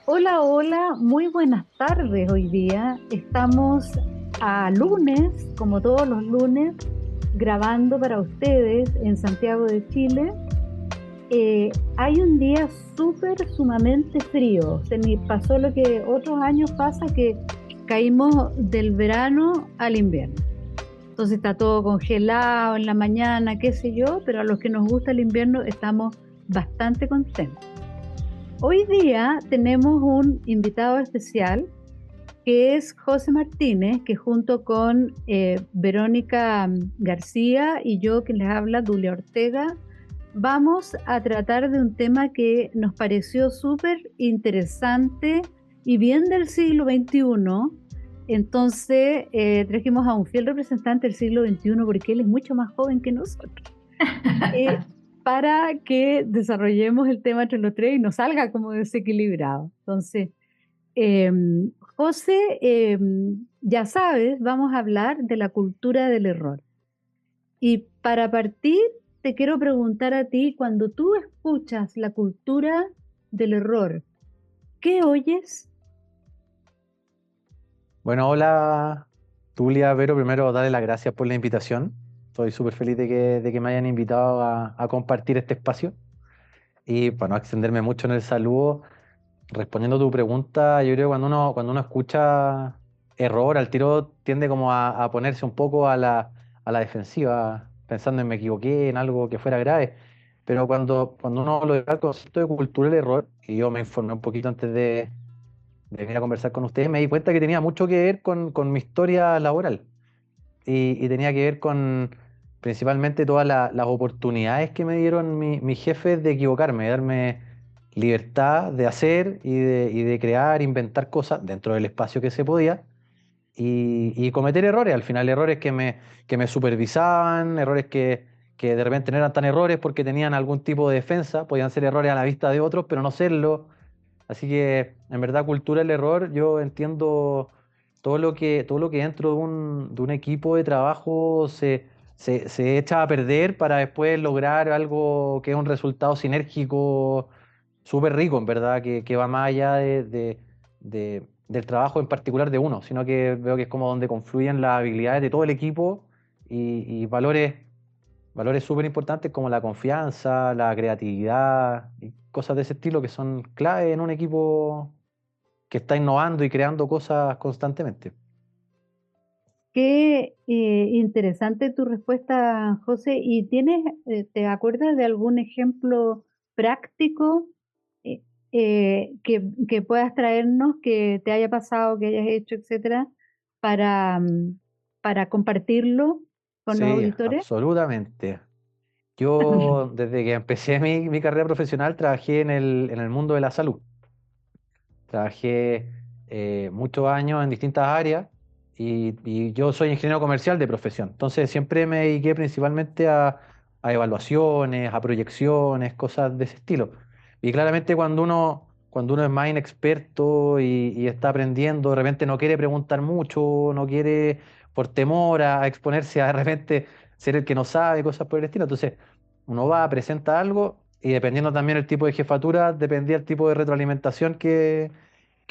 Hola, hola, muy buenas tardes hoy día. Estamos a lunes, como todos los lunes, grabando para ustedes en Santiago de Chile. Hay un día sumamente frío. Se me pasó lo que otros años pasa, que caímos del verano al invierno. Entonces está todo congelado en la mañana, qué sé yo, pero a los que nos gusta el invierno estamos bastante contentos. Hoy día tenemos un invitado especial que es José Martínez, que junto con Verónica García y yo, que les habla, Dulia Ortega, vamos a tratar de un tema que nos pareció súper interesante y bien del siglo XXI. Entonces trajimos a un fiel representante del siglo XXI porque él es mucho más joven que nosotros. eh, para que desarrollemos el tema entre los tres y nos salga como desequilibrado. Entonces, eh, José, ya sabes, vamos a hablar de la cultura del error. Y para partir, te quiero preguntar a ti, cuando tú escuchas la cultura del error, ¿qué oyes? Bueno, hola, Tulia, Vero, primero darle las gracias por la invitación. Estoy súper feliz de que me hayan invitado a compartir este espacio. Y para no extenderme mucho en el saludo, respondiendo a tu pregunta, yo creo que cuando uno escucha error, al tiro tiende como a ponerse un poco a la defensiva, pensando en me equivoqué, en algo que fuera grave. Pero cuando uno lo da el concepto de cultura del error, y yo me informé un poquito antes de venir a conversar con ustedes, me di cuenta que tenía mucho que ver con mi historia laboral y tenía que ver con principalmente todas las oportunidades que me dieron mis jefes de equivocarme, de darme libertad de hacer y de crear, inventar cosas dentro del espacio que se podía y cometer errores, al final errores que me supervisaban, errores que de repente no eran tan errores porque tenían algún tipo de defensa, podían ser errores a la vista de otros, pero no serlo. Así que, en verdad, cultura del error, yo entiendo todo lo que dentro de un equipo de trabajo se echa a perder para después lograr algo que es un resultado sinérgico súper rico, en verdad, que va más allá del trabajo en particular de uno, sino que veo que es como donde confluyen las habilidades de todo el equipo y valores súper importantes como la confianza, la creatividad y cosas de ese estilo que son clave en un equipo que está innovando y creando cosas constantemente. Qué interesante tu respuesta, José. ¿Y te acuerdas de algún ejemplo práctico eh, que puedas traernos, que te haya pasado, que hayas hecho, etcétera, para, para compartirlo con los Sí, auditores? absolutamente. Yo, desde que empecé mi carrera profesional, trabajé en el mundo de la salud. Trabajé muchos años en distintas áreas y yo soy ingeniero comercial de profesión. Entonces siempre me dediqué principalmente a evaluaciones, a proyecciones, cosas de ese estilo. Y claramente cuando uno es más inexperto y está aprendiendo, de repente no quiere preguntar mucho, no quiere por temor a exponerse a de repente ser el que no sabe, cosas por el estilo. Entonces uno va, presenta algo y dependiendo también el tipo de jefatura, dependía el tipo de retroalimentación que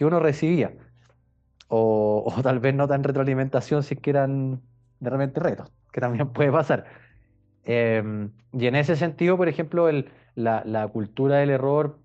uno recibía. O tal vez no tan retroalimentación si es que eran de repente retos, que también puede pasar. Y en ese sentido, por ejemplo, la cultura del error,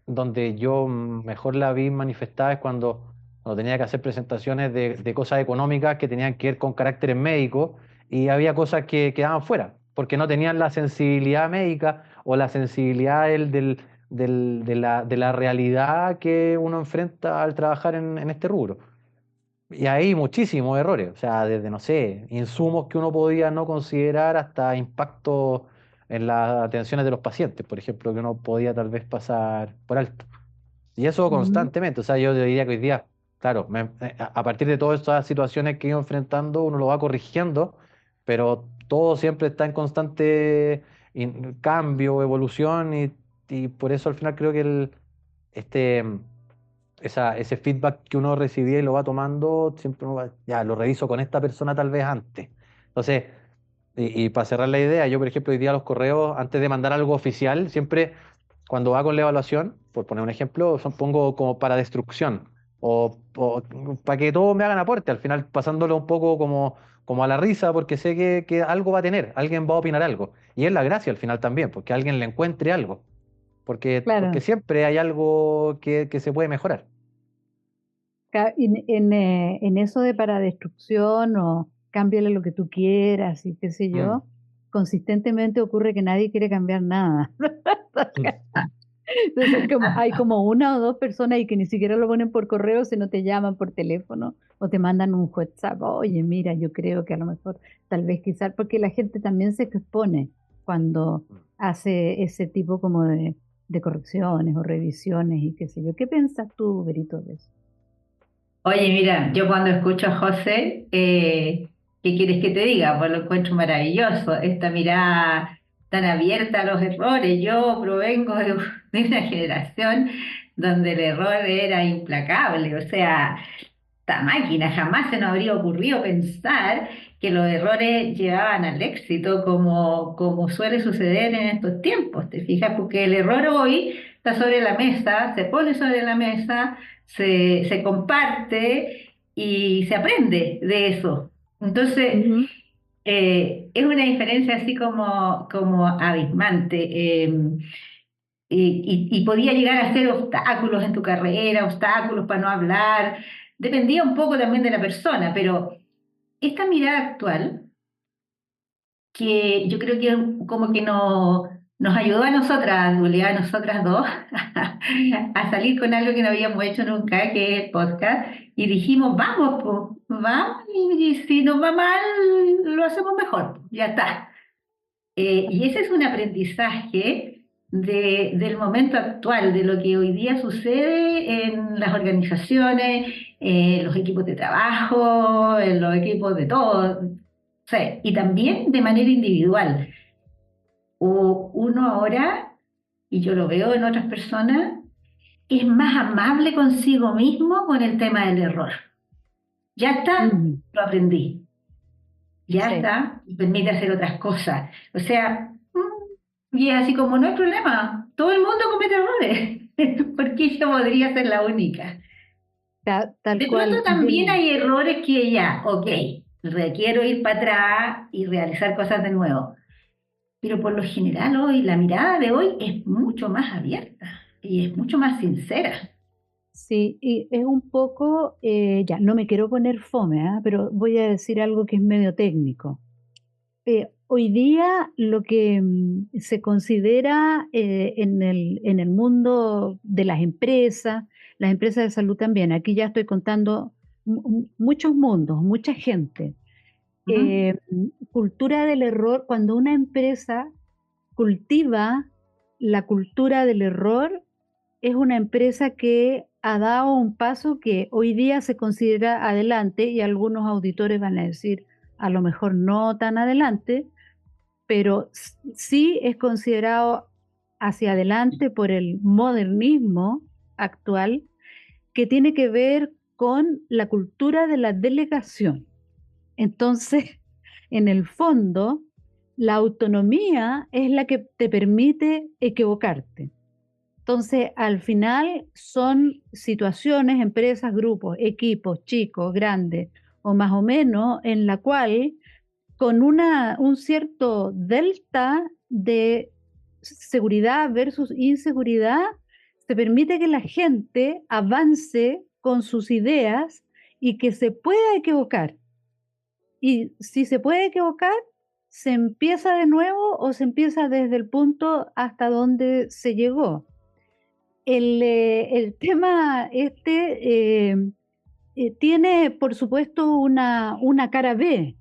donde yo mejor la vi manifestada es cuando tenía que hacer presentaciones de cosas económicas que tenían que ver con caracteres médicos y había cosas que quedaban fuera, porque no tenían la sensibilidad médica o la sensibilidad de la realidad que uno enfrenta al trabajar en este rubro. Y hay muchísimos errores, o sea, desde, no sé, insumos que uno podía no considerar hasta impactos en las atenciones de los pacientes, por ejemplo, que uno podía tal vez pasar por alto. Y eso Ujú. constantemente, o sea, yo diría que hoy día, claro, a partir de todas estas situaciones que he ido enfrentando, uno lo va corrigiendo, pero todo siempre está en constante cambio, evolución, y por eso al final creo que este ese feedback que uno recibía y lo va tomando, siempre uno ya lo reviso con esta persona tal vez antes. Entonces, y para cerrar la idea, yo por ejemplo hoy día los correos, antes de mandar algo oficial, siempre cuando va con la evaluación, por poner un ejemplo, pongo como para destrucción o para que todos me hagan aporte, al final pasándolo un poco como a la risa, porque sé que algo va a tener, alguien va a opinar algo. Y es la gracia al final también, porque alguien le encuentre algo, porque Claro. siempre hay algo que se puede mejorar. En eso de para destrucción o cámbiale lo que tú quieras y qué sé Mm, yo, consistentemente ocurre que nadie quiere cambiar nada. mm. Entonces, como, hay como una o dos personas y que ni siquiera lo ponen por correo, sino te llaman por teléfono o te mandan un WhatsApp. Oye, mira, yo creo que a lo mejor, tal vez quizás, porque la gente también se expone cuando hace ese tipo como de correcciones o revisiones y qué sé yo. ¿Qué piensas tú, Berito, de eso? Oye, mira, yo cuando escucho a José, ¿qué quieres que te diga? Pues lo encuentro maravilloso, esta mirada tan abierta a los errores. Yo provengo de una generación donde el error era implacable, o sea, esta máquina jamás se nos habría ocurrido pensar que los errores llevaban al éxito como suele suceder en estos tiempos, ¿te fijas? Porque el error hoy está sobre la mesa, se pone sobre la mesa, se comparte y se aprende de eso. Entonces, Ujú. es una diferencia así como abismante. Y podía llegar a ser obstáculos en tu carrera, obstáculos para no hablar, dependía un poco también de la persona, pero esta mirada actual, que yo creo que como que nos ayudó a nosotras, en realidad a nosotras dos, a salir con algo que no habíamos hecho nunca, que es el podcast, y dijimos, vamos, po, vamos, y si nos va mal, lo hacemos mejor, po, ya está. Y ese es un aprendizaje del momento actual, de lo que hoy día sucede en las organizaciones, en los equipos de trabajo, en los equipos de todo, o sea, y también de manera individual. Uno ahora, y yo lo veo en otras personas, es más amable consigo mismo con el tema del error. Ya está, Ujú. lo aprendí. Ya Sí. está, y permite hacer otras cosas. O sea, y es así como no hay problema, todo el mundo comete errores, porque yo podría ser la única. Tal De pronto cual. también hay errores que ya, ok, requiero ir para atrás y realizar cosas de nuevo, pero por lo general hoy, la mirada de hoy es mucho más abierta y es mucho más sincera. Sí, y es un poco, ya, no me quiero poner fome, ¿ah? Pero voy a decir algo que es medio técnico. Hoy día lo que se considera en el mundo de las empresas de salud también, aquí ya estoy contando muchos mundos, mucha gente. Ujú. Cultura del error, cuando una empresa cultiva la cultura del error, es una empresa que ha dado un paso que hoy día se considera adelante y algunos auditores van a decir a lo mejor no tan adelante, pero sí es considerado hacia adelante por el modernismo actual que tiene que ver con la cultura de la delegación. Entonces, en el fondo, la autonomía es la que te permite equivocarte. Entonces, al final son situaciones, empresas, grupos, equipos, chicos, grandes o más o menos, en la cual con un cierto delta de seguridad versus inseguridad, se permite que la gente avance con sus ideas y que se pueda equivocar. Y si se puede equivocar, se empieza de nuevo o se empieza desde el punto hasta donde se llegó. El tema tiene, por supuesto, una cara B.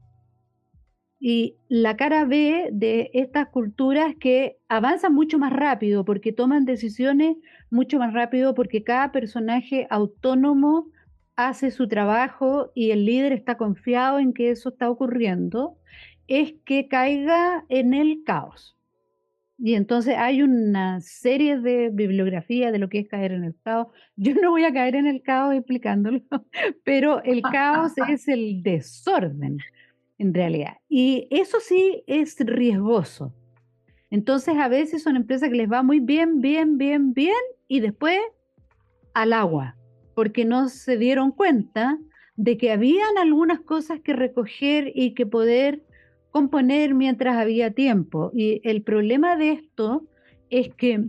Y la cara B de estas culturas que avanzan mucho más rápido porque toman decisiones mucho más rápido porque cada personaje autónomo hace su trabajo y el líder está confiado en que eso está ocurriendo, es que caiga en el caos. Y entonces hay una serie de bibliografía de lo que es caer en el caos. Yo no voy a caer en el caos explicándolo, pero el caos es el desorden en realidad. Y eso sí es riesgoso. Entonces a veces son empresas que les va muy bien, bien, bien, bien, y después al agua, porque no se dieron cuenta de que habían algunas cosas que recoger y que poder componer mientras había tiempo. Y el problema de esto es que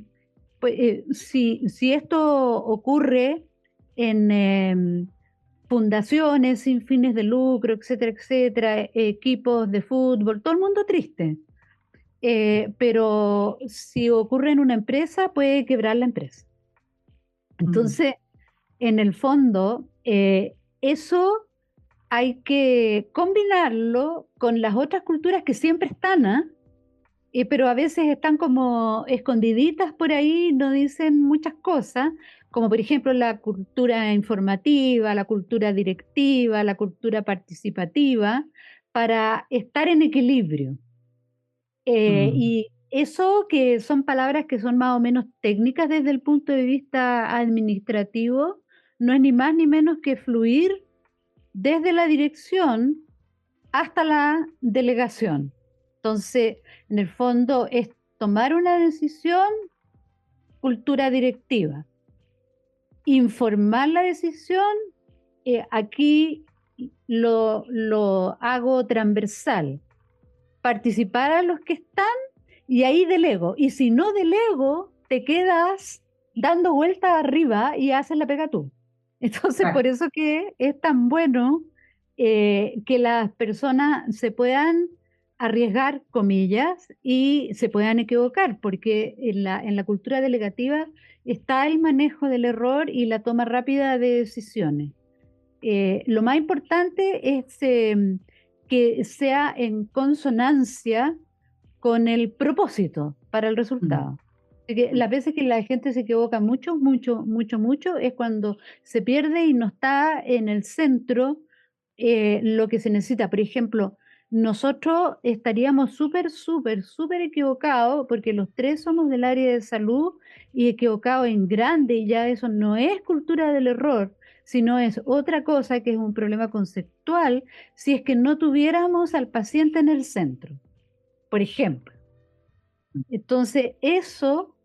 pues, si esto ocurre en fundaciones sin fines de lucro, etcétera, etcétera, equipos de fútbol, todo el mundo triste. Pero si ocurre en una empresa, puede quebrar la empresa. Mm. Entonces, en el fondo, eso hay que combinarlo con las otras culturas que siempre están, ¿ah? Pero a veces están como escondiditas por ahí, no dicen muchas cosas, como por ejemplo la cultura informativa, la cultura directiva, la cultura participativa, para estar en equilibrio. Mm. Y eso que son palabras que son más o menos técnicas desde el punto de vista administrativo, no es ni más ni menos que fluir desde la dirección hasta la delegación. Entonces, en el fondo es tomar una decisión, cultura directiva, informar la decisión, aquí lo hago transversal, participar a los que están y ahí delego. Y si no delego, te quedas dando vueltas arriba y haces la pega tú. Entonces, por Claro. eso que es tan bueno que las personas se puedan arriesgar, comillas, y se puedan equivocar, porque en la cultura delegativa está el manejo del error y la toma rápida de decisiones. Lo más importante es que sea en consonancia con el propósito para el Mm. resultado. Así que las veces que la gente se equivoca mucho, mucho, mucho, mucho, es cuando se pierde y no está en el centro lo que se necesita. Por ejemplo, nosotros estaríamos súper, súper, súper equivocados porque los tres somos del área de salud y equivocados en grande y ya eso no es cultura del error, sino es otra cosa que es un problema conceptual si es que no tuviéramos al paciente en el centro, por ejemplo. Entonces, eso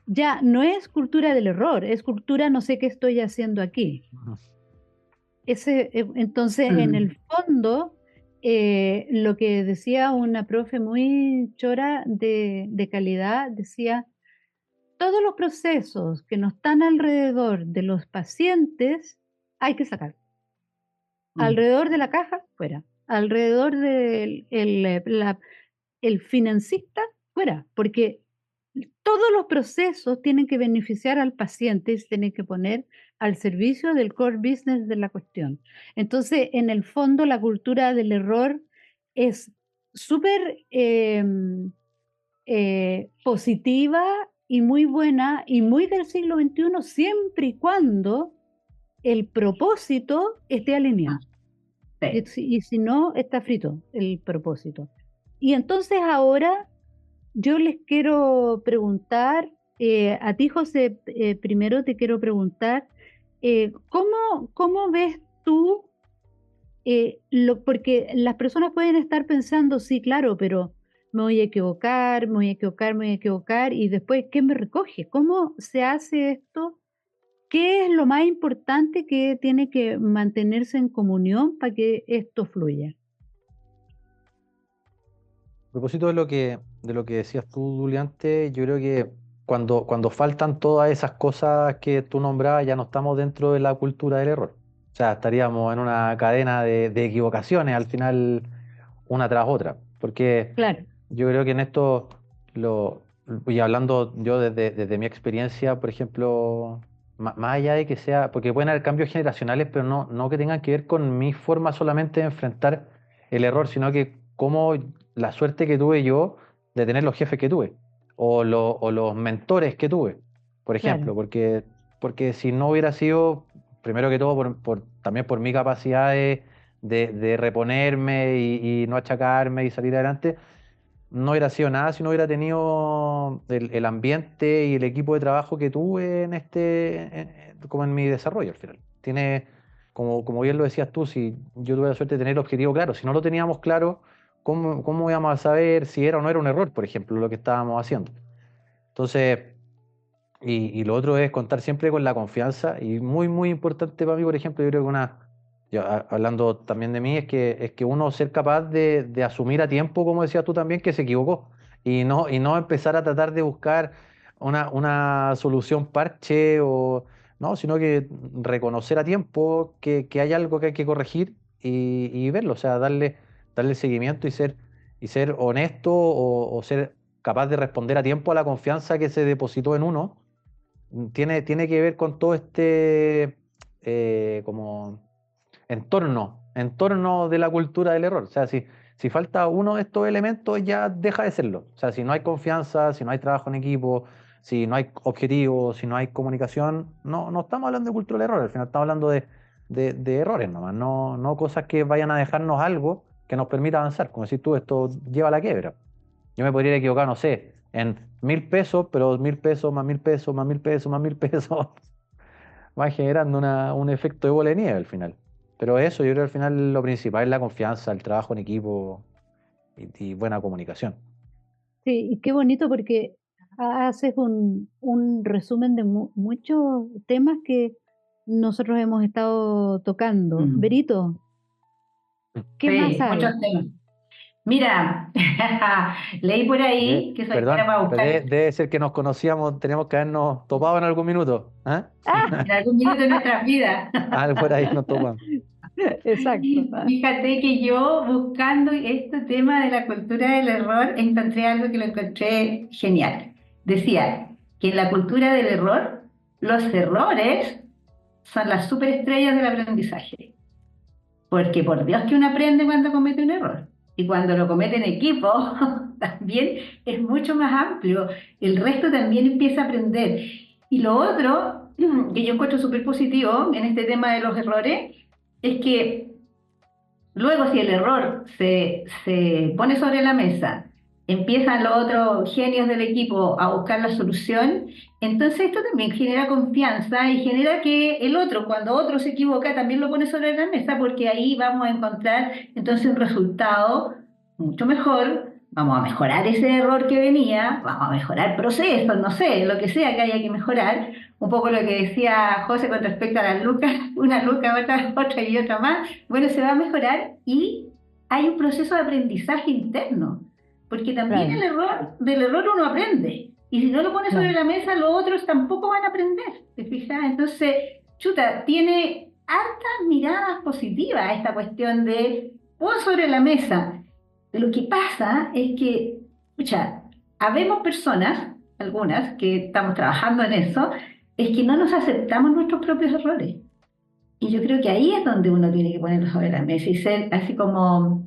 ya no es cultura del error, es cultura no sé qué estoy haciendo aquí. Ujú. Entonces, en Mm. el fondo, lo que decía una profe muy chora de calidad, decía, todos los procesos que no están alrededor de los pacientes hay que sacar. Mm. Alrededor de la caja, fuera. Alrededor del el financista, fuera. Porque todos los procesos tienen que beneficiar al paciente y se tienen que poner al servicio del core business de la cuestión. Entonces, en el fondo, la cultura del error es súper positiva y muy buena y muy del siglo XXI siempre y cuando el propósito esté Ah, alineado. sí. Y si no, está frito el propósito. Y entonces ahora yo les quiero preguntar, a ti José, primero te quiero preguntar, ¿cómo ves tú, porque las personas pueden estar pensando, sí, claro, pero me voy a equivocar, me voy a equivocar, me voy a equivocar, y después, ¿qué me recoge? ¿Cómo se hace esto? ¿Qué es lo más importante que tiene que mantenerse en comunión para que esto fluya? A propósito de lo que decías tú, Duliante, yo creo que cuando faltan todas esas cosas que tú nombrabas, ya no estamos dentro de la cultura del error. O sea, estaríamos en una cadena de equivocaciones al final, una tras otra. Porque Claro, yo creo que en esto, lo, y hablando yo desde mi experiencia, por ejemplo, más allá de que sea, porque pueden haber cambios generacionales, pero no que tengan que ver con mi forma solamente de enfrentar el error, sino que cómo la suerte que tuve yo de tener los jefes que tuve, o los mentores que tuve, por claro, ejemplo, porque si no hubiera sido, primero que todo, también por mi capacidad de reponerme y no achacarme y salir adelante, no hubiera sido nada si no hubiera tenido el ambiente y el equipo de trabajo que tuve como en mi desarrollo al final. Como bien lo decías tú, si yo tuve la suerte de tener el objetivo claro, si no lo teníamos claro, ¿cómo íbamos a saber si era o no era un error, por ejemplo, lo que estábamos haciendo? Entonces, y lo otro es contar siempre con la confianza, y muy, muy importante para mí, por ejemplo, yo creo que hablando también de mí, es que uno ser capaz de asumir a tiempo, como decías tú también, que se equivocó, y no empezar a tratar de buscar una solución parche, no, sino que reconocer a tiempo que hay algo que hay que corregir y verlo, o sea, darle seguimiento y ser honesto o ser capaz de responder a tiempo a la confianza que se depositó en uno. Tiene que ver con todo como entorno de la cultura del error. O sea, si falta uno de estos elementos, ya deja de serlo. O sea, si no hay confianza, si no hay trabajo en equipo, si no hay objetivos, si no hay comunicación, no estamos hablando de cultura del error, al final estamos hablando de errores nomás, no cosas que vayan a dejarnos algo que nos permita avanzar. Como decís tú, esto lleva a la quiebra. Yo me podría equivocar, no sé, en 1.000 pesos, pero 1.000 pesos más 1.000 pesos más 1.000 pesos más 1.000 pesos va generando un efecto de bola de nieve al final. Pero eso, yo creo que al final lo principal es la confianza, el trabajo en equipo y buena comunicación. Sí, y qué bonito porque haces un resumen de muchos temas que nosotros hemos estado tocando. Berito, ¿qué más Sí, hay? muchos temas. Mira, leí por ahí que soy buena Perdón, para pero buscar debe ser que nos conocíamos, tenemos que habernos topado en algún minuto. ¿Ah? Ah, en algún minuto de nuestras vidas. Algo por ahí nos topamos. exacto. Fíjate que yo buscando este tema de la cultura del error encontré algo que lo encontré genial. Decía que en la cultura del error los errores son las superestrellas del aprendizaje. Porque por Dios que uno aprende cuando comete un error. Y cuando lo comete en equipo, también es mucho más amplio. El resto también empieza a aprender. Y lo otro que yo encuentro súper positivo en este tema de los errores es que luego, si el error se pone sobre la mesa, empiezan los otros genios del equipo a buscar la solución, entonces esto también genera confianza y genera que el otro, cuando otro se equivoca, también lo pone sobre la mesa, porque ahí vamos a encontrar entonces un resultado mucho mejor. Vamos a mejorar ese error que venía, vamos a mejorar procesos, no sé, lo que sea que haya que mejorar. Un poco lo que decía José con respecto a las lucas, una luca, otra y otra más. Bueno, se va a mejorar y hay un proceso de aprendizaje interno, porque también Claro, del error uno aprende. Y si no lo pones sobre claro. la mesa, los otros tampoco van a aprender. ¿Te fijas? Entonces, chuta, tiene hartas miradas positivas esta cuestión de pon sobre la mesa. Lo que pasa es que, escucha, habemos personas, algunas, que estamos trabajando en eso, es que no nos aceptamos nuestros propios errores. Y yo creo que ahí es donde uno tiene que ponerlo sobre la mesa y ser así como,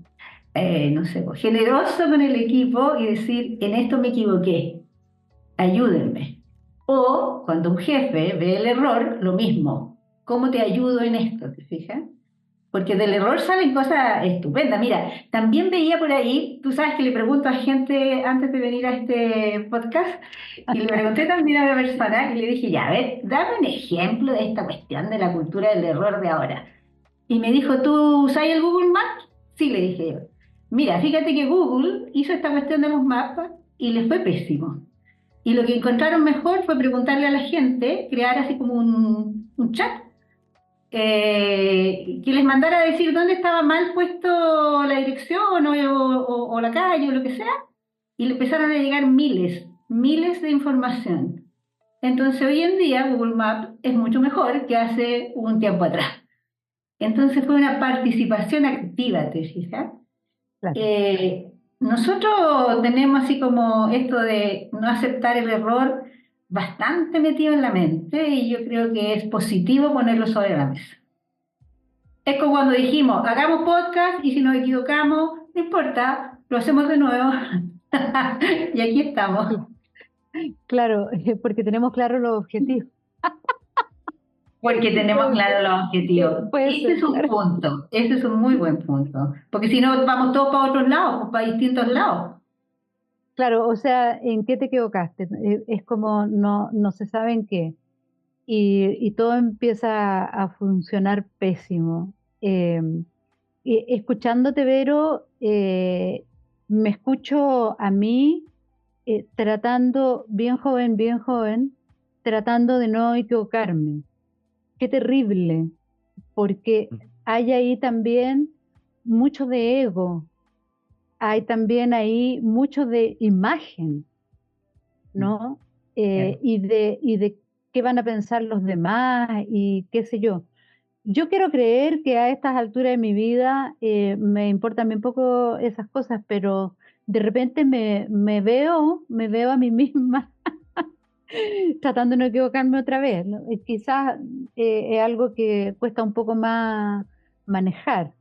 no sé, pues, generoso con el equipo y decir, en esto me equivoqué, ayúdenme. O cuando un jefe ve el error, lo mismo, ¿cómo te ayudo en esto? ¿Te fijas? Porque del error salen cosas estupendas. Mira, también veía por ahí, tú sabes que le pregunto a gente antes de venir a este podcast, y le pregunté también a una persona y le dije, ya, a ver, dame un ejemplo de esta cuestión de la cultura del error de ahora. Y me dijo, ¿tú usas el Google Maps? Sí, le dije yo. Mira, fíjate que Google hizo esta cuestión de los mapas y les fue pésimo. Y lo que encontraron mejor fue preguntarle a la gente, crear así como un chat que les mandara a decir dónde estaba mal puesto la dirección o la calle o lo que sea, y le empezaron a llegar miles de información. Entonces hoy en día Google Maps es mucho mejor que hace un tiempo atrás. Entonces fue una participación activa, ¿te fijas? Claro. Nosotros tenemos así como esto de no aceptar el error bastante metido en la mente y yo creo que es positivo ponerlo sobre la mesa. Es como cuando dijimos, hagamos podcast y si nos equivocamos, no importa, lo hacemos de nuevo. Y aquí estamos. Claro, porque tenemos claro los objetivos. Porque tenemos Puede ser, claro los objetivos. puede Ese ser, es un claro. punto, ese es un muy buen punto. Porque si no, vamos todos para otros lados, pues para distintos lados. Claro, o sea, ¿en qué te equivocaste? Es como no se sabe en qué. Y todo empieza a funcionar pésimo. Eh, Escuchándote, Vero, me escucho a mí tratando, bien joven, tratando de no equivocarme. Qué terrible, porque hay ahí también mucho de ego, hay también ahí mucho de imagen, ¿no? Y de qué van a pensar los demás y qué sé yo. Yo quiero creer que a estas alturas de mi vida me importan bien poco esas cosas, pero de repente me veo a mí misma tratando de no equivocarme otra vez, ¿no? Y quizás es algo que cuesta un poco más manejar.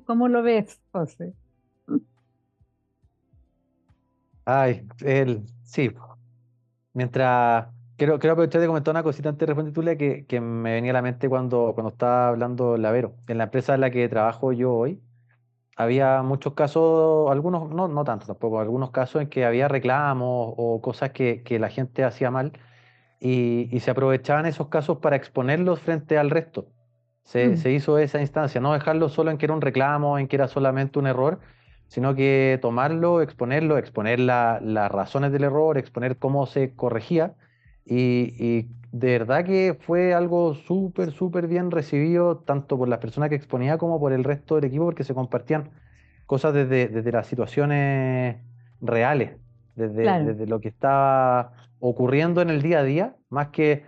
¿Cómo lo ves, José? Ay, sí, mientras, quiero aprovechar de comentar una cosita antes de responder tú, Lea, que me venía a la mente cuando estaba hablando Lavero. En la empresa en la que trabajo yo hoy, había muchos casos, algunos, no tantos tampoco, algunos casos en que había reclamos o cosas que la gente hacía mal y se aprovechaban esos casos para exponerlos frente al resto. Se, Mm, se hizo esa instancia, no dejarlo solo en que era un reclamo, en que era solamente un error, sino que tomarlo, exponerlo, exponer las razones del error, exponer cómo se corregía. Y de verdad que fue algo súper, súper bien recibido, tanto por las personas que exponía como por el resto del equipo, porque se compartían cosas desde las situaciones reales, desde, claro, desde lo que estaba ocurriendo en el día a día, más que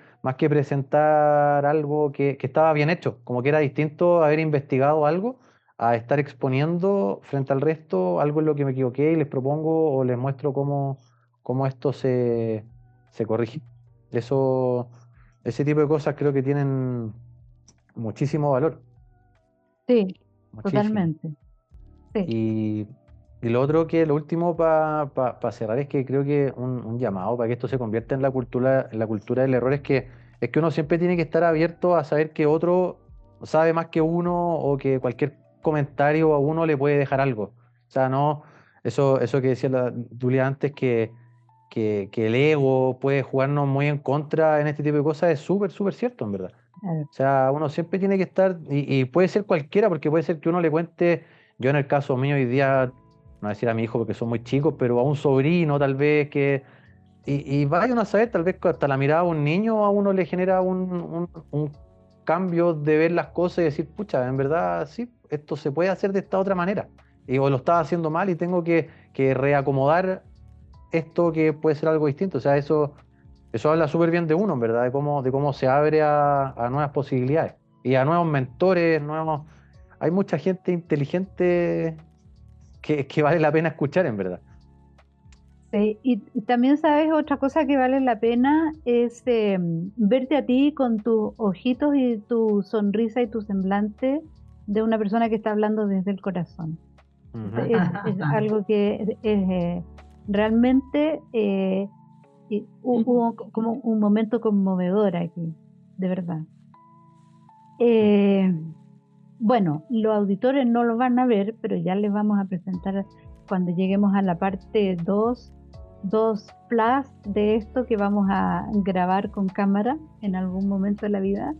presentar algo que estaba bien hecho, como que era distinto haber investigado algo a estar exponiendo frente al resto algo en lo que me equivoqué y les propongo o les muestro cómo esto se corrige. Eso, ese tipo de cosas creo que tienen muchísimo valor, sí, muchísimo. totalmente. Sí. Y, y lo último para cerrar es que creo que un llamado para que esto se convierta en la cultura del error es que uno siempre tiene que estar abierto a saber que otro sabe más que uno o que cualquier comentario a uno le puede dejar algo. O sea, no, eso que decía la Julia antes, que el ego puede jugarnos muy en contra en este tipo de cosas, es súper, súper cierto, en verdad. Claro. O sea, uno siempre tiene que estar, y puede ser cualquiera, porque puede ser que uno le cuente, yo en el caso mío hoy día, no voy a decir a mi hijo porque son muy chicos, pero a un sobrino tal vez y vaya uno a saber, tal vez que hasta la mirada de un niño a uno le genera un cambio de ver las cosas y decir, pucha, en verdad sí, esto se puede hacer de esta otra manera. O lo estaba haciendo mal y tengo que reacomodar esto que puede ser algo distinto. O sea, eso habla súper bien de uno, en verdad, de cómo se abre a nuevas posibilidades y a nuevos mentores, nuevos. Hay mucha gente inteligente que vale la pena escuchar, en verdad. Sí, y también sabes, otra cosa que vale la pena es verte a ti con tus ojitos y tu sonrisa y tu semblante de una persona que está hablando desde el corazón. Ujú. Es algo que realmente hubo como un momento conmovedor aquí, de verdad. Eh, bueno, los auditores no lo van a ver, pero ya les vamos a presentar cuando lleguemos a la parte dos plus de esto que vamos a grabar con cámara en algún momento de la vida.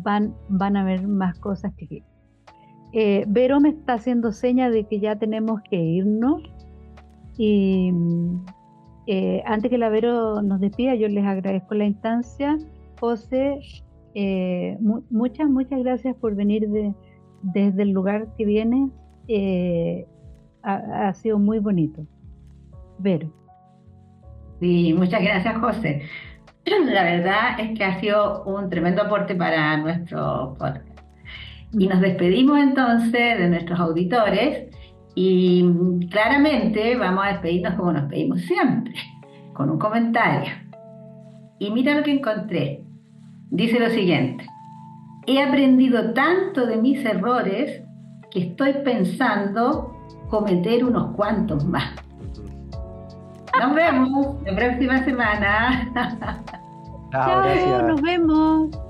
Van a ver más cosas que aquí. Vero me está haciendo seña de que ya tenemos que irnos y antes que la Vero nos despida, yo les agradezco la instancia. José, muchas gracias por venir desde el lugar que vienes. Eh, ha sido muy bonito. Vero. Sí, muchas gracias, José. La verdad es que ha sido un tremendo aporte para nuestro podcast. Y nos despedimos entonces de nuestros auditores y claramente vamos a despedirnos como nos pedimos siempre, con un comentario. Y mira lo que encontré. Dice lo siguiente: he aprendido tanto de mis errores que estoy pensando cometer unos cuantos más. Nos vemos la próxima semana. Chao, Chao, gracias. nos vemos.